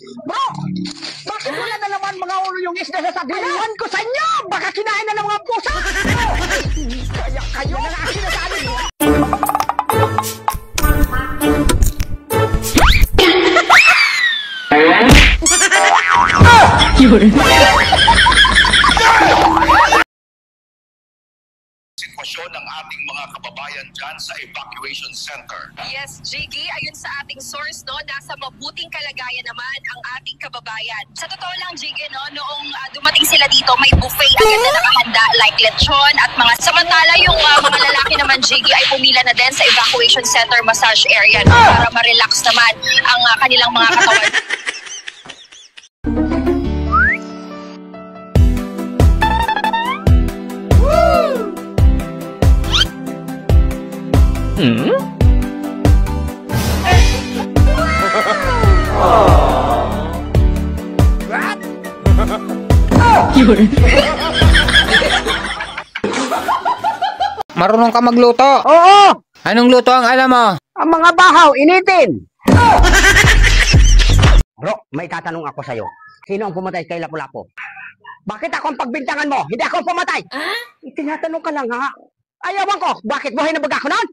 Bro! Bakit wala na naman mga ulo yung isda sa sabina? Ewan ko sa inyo! Baka kinain na ng mga pusa! Kaya kayo na ang sinasabi mo! Sitwasyon ng ating mga kababayan dyan sa evacuation center. Yes, Jiggy, ayun sa ating source, no, nasa mabuting kalagayan naman ang ating kababayan. Sa totoo lang, Jiggy, no, noong dumating sila dito, may buffet agad na nakahanda like lechon at mga samantala yung mga lalaki naman, Jiggy, ay pumila na din sa evacuation center massage area, no, para ma-relax naman ang kanilang mga katawan. Marunong ka magluto? Oo! Anong luto ang alam mo? Ang mga bahaw, initin! Bro, may tatanong ako sa'yo. Sino ang pumatay kay Lapu-Lapu? Bakit ako ang pagbintangan mo? Hindi ako ang pumatay! Tinatanong ka lang ha? Ayawan ko, bakit buhay na baga ako noon?